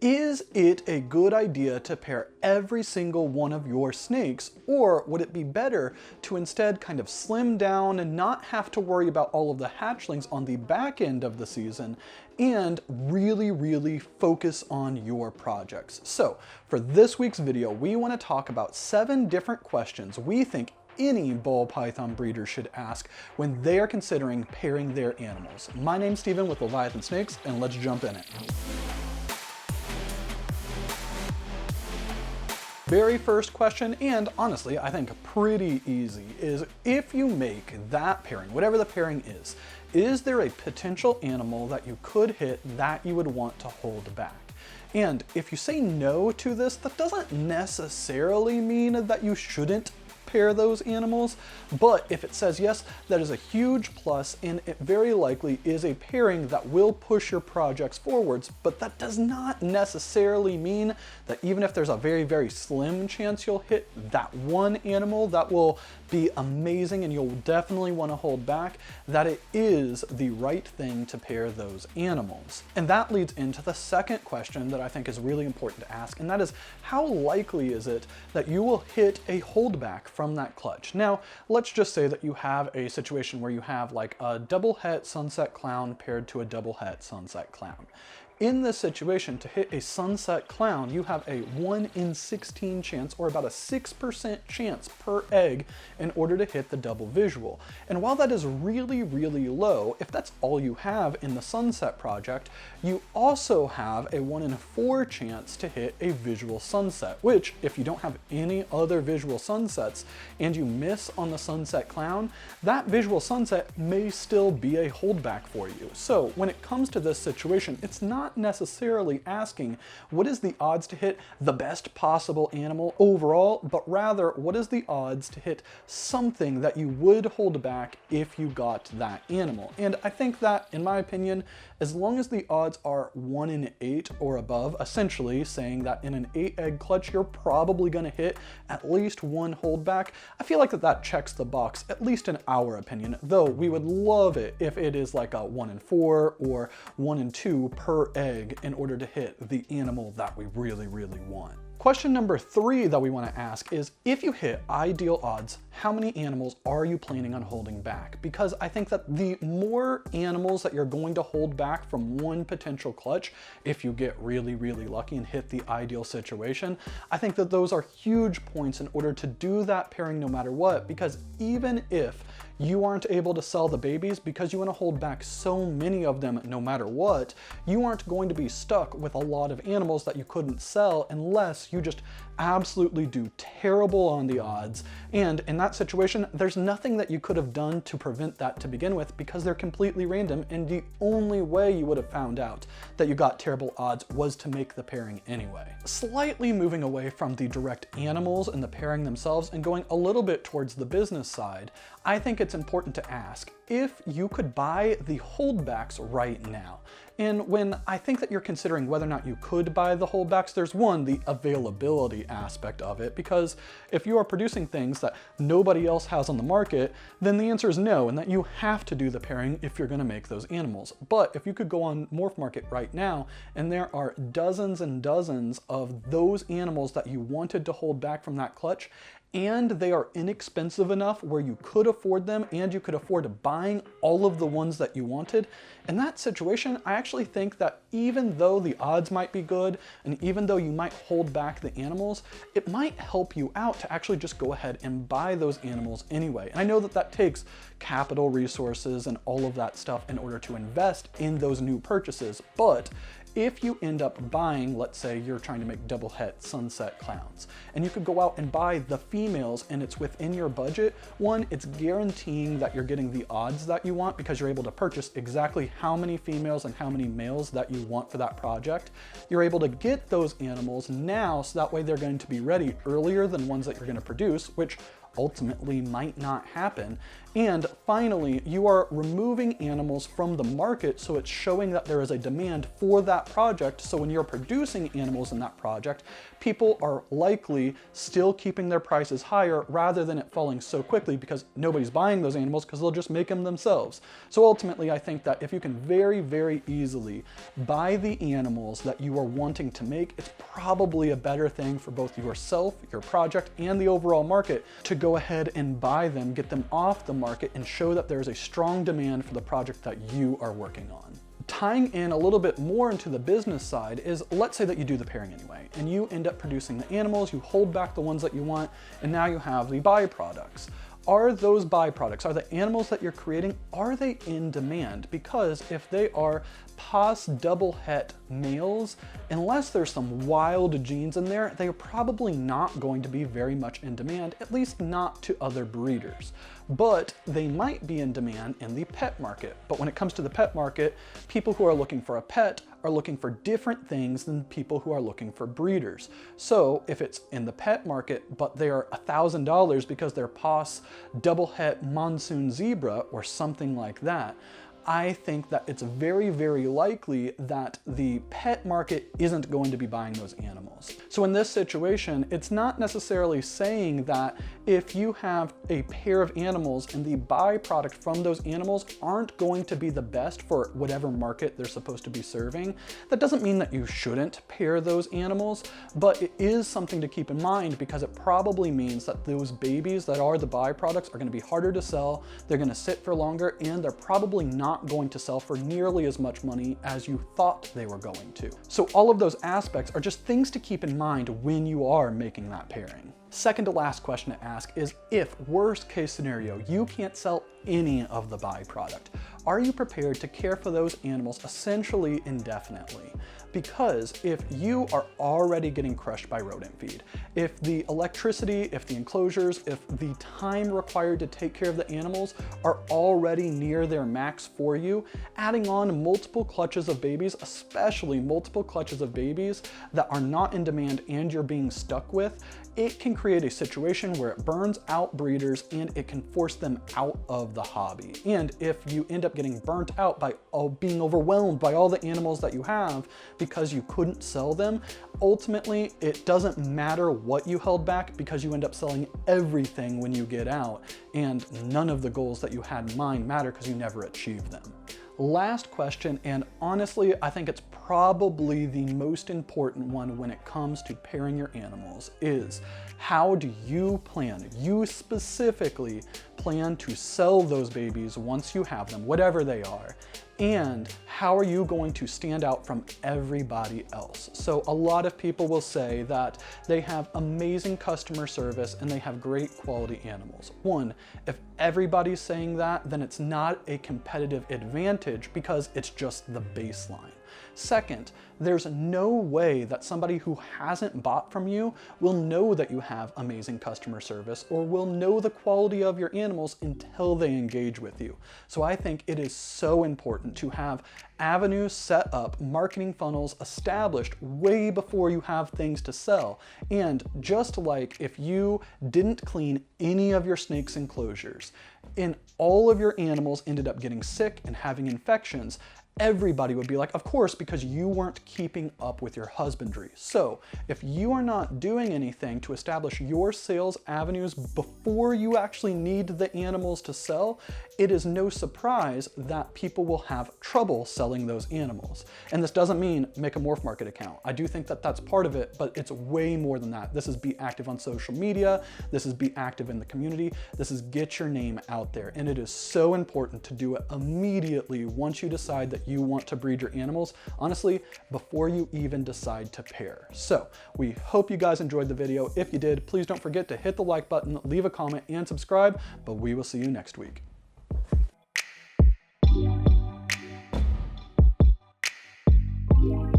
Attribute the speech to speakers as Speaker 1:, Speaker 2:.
Speaker 1: Is it a good idea to pair every single one of your snakes, or would it be better to instead kind of slim down and not have to worry about all of the hatchlings on the back end of the season and really focus on your projects? So for this week's video, we want to talk about 7 different questions we think any ball python breeder should ask when they are considering pairing their animals. My name's Steven with Leviathan Snakes, and let's jump in it. Very first question, and honestly I think pretty easy, is if you make that pairing, whatever the pairing is there a potential animal that you could hit that you would want to hold back? And if you say no to this, that doesn't necessarily mean that you shouldn't pair those animals, but if it says yes, that is a huge plus, and it very likely is a pairing that will push your projects forwards. But that does not necessarily mean that even if there's a very slim chance you'll hit that one animal that will be amazing and you'll definitely want to hold back, that it is the right thing to pair those animals. And that leads into the second question that I think is really important to ask, and that is, how likely is it that you will hit a holdback from that clutch? Now, let's just say that you have a situation where you have like a double het sunset clown paired to a double het sunset clown. In this situation, to hit a sunset clown, you have a 1 in 16 chance, or about a 6% chance per egg, in order to hit the double visual. And while that is really low, if that's all you have in the sunset project, you also have a 1 in 4 chance to hit a visual sunset, which, if you don't have any other visual sunsets and you miss on the sunset clown, that visual sunset may still be a holdback for you. So when it comes to this situation, it's not necessarily asking what is the odds to hit the best possible animal overall, but rather what is the odds to hit something that you would hold back if you got that animal. And I think that, in my opinion, as long as the odds are 1 in 8 or above, essentially saying that in an 8-egg clutch you're probably going to hit at least one holdback, I feel like that checks the box, at least in our opinion, though we would love it if it is like a 1 in 4 or 1 in 2 per egg in order to hit the animal that we really want. Question number 3 that we want to ask is, if you hit ideal odds, how many animals are you planning on holding back? Because I think that the more animals that you're going to hold back from one potential clutch, if you get really lucky and hit the ideal situation, I think that those are huge points in order to do that pairing no matter what, because even if you aren't able to sell the babies because you want to hold back so many of them no matter what, you aren't going to be stuck with a lot of animals that you couldn't sell unless you just absolutely do terrible on the odds. And in that situation, there's nothing that you could have done to prevent that to begin with, because they're completely random, and the only way you would have found out that you got terrible odds was to make the pairing anyway. Slightly moving away from the direct animals and the pairing themselves and going a little bit towards the business side, I think it's important to ask if you could buy the holdbacks right now. And when I think that you're considering whether or not you could buy the holdbacks, there's one, the availability aspect of it, because if you are producing things that nobody else has on the market, then the answer is no, and that you have to do the pairing if you're going to make those animals. But if you could go on Morph Market right now, and there are dozens and dozens of those animals that you wanted to hold back from that clutch, and they are inexpensive enough where you could afford them and you could afford buying all of the ones that you wanted, in that situation, I actually think that even though the odds might be good, and even though you might hold back the animals, it might help you out to actually just go ahead and buy those animals anyway. And I know that that takes capital resources and all of that stuff in order to invest in those new purchases, but if you end up buying, let's say you're trying to make double het sunset clowns, and you could go out and buy the females and it's within your budget, one, it's guaranteeing that you're getting the odds that you want because you're able to purchase exactly how many females and how many males that you want for that project. You're able to get those animals now, so that way they're going to be ready earlier than ones that you're going to produce, which ultimately might not happen. And finally, you are removing animals from the market, so it's showing that there is a demand for that project. So when you're producing animals in that project, people are likely still keeping their prices higher rather than it falling so quickly because nobody's buying those animals because they'll just make them themselves. So ultimately, I think that if you can very, very easily buy the animals that you are wanting to make, it's probably a better thing for both yourself, your project, and the overall market to go ahead and buy them, get them off the market, and show that there is a strong demand for the project that you are working on. Tying in a little bit more into the business side is, let's say that you do the pairing anyway, and you end up producing the animals, you hold back the ones that you want, and now you have the byproducts. Are those byproducts, are the animals that you're creating, are they in demand? Because if they are pos double het males, unless there's some wild genes in there, they are probably not going to be very much in demand, at least not to other breeders. But they might be in demand in the pet market. But when it comes to the pet market, people who are looking for a pet are looking for different things than people who are looking for breeders. So if it's in the pet market, but they are $1,000 because they're pos double het monsoon zebra or something like that, I think that it's very, very likely that the pet market isn't going to be buying those animals. So in this situation, it's not necessarily saying that if you have a pair of animals and the byproduct from those animals aren't going to be the best for whatever market they're supposed to be serving. That doesn't mean that you shouldn't pair those animals, but it is something to keep in mind because it probably means that those babies that are the byproducts are going to be harder to sell, they're going to sit for longer, and they're probably not going to sell for nearly as much money as you thought they were going to. So all of those aspects are just things to keep in mind when you are making that pairing. Second to last question to ask is, if worst case scenario, you can't sell any of the byproduct, are you prepared to care for those animals essentially indefinitely? Because if you are already getting crushed by rodent feed, if the electricity, if the enclosures, if the time required to take care of the animals are already near their max for you, adding on multiple clutches of babies, especially multiple clutches of babies that are not in demand and you're being stuck with, it can create a situation where it burns out breeders and it can force them out of the hobby. And if you end up getting burnt out by being overwhelmed by all the animals that you have because you couldn't sell them, ultimately it doesn't matter what you held back because you end up selling everything when you get out, and none of the goals that you had in mind matter because you never achieved them. Last question, and honestly, I think it's probably the most important one when it comes to pairing your animals, is how do you specifically plan to sell those babies once you have them, whatever they are, and how are you going to stand out from everybody else? So a lot of people will say that they have amazing customer service and they have great quality animals. One, if everybody's saying that, then it's not a competitive advantage because it's just the baseline. Second, there's no way that somebody who hasn't bought from you will know that you have amazing customer service or will know the quality of your animals until they engage with you. So I think it is so important to have avenues set up, marketing funnels established way before you have things to sell. And just like if you didn't clean any of your snake's enclosures and all of your animals ended up getting sick and having infections, everybody would be like, of course, because you weren't keeping up with your husbandry. So if you are not doing anything to establish your sales avenues before you actually need the animals to sell, it is no surprise that people will have trouble selling those animals. And this doesn't mean make a Morph Market account. I do think that that's part of it, but it's way more than that. This is be active on social media. This is be active in the community. This is get your name out there. And it is so important to do it immediately once you decide that you want to breed your animals, honestly, before you even decide to pair. So we hope you guys enjoyed the video. If you did, please don't forget to hit the like button, leave a comment, and subscribe, but we will see you next week.
Speaker 2: Yeah.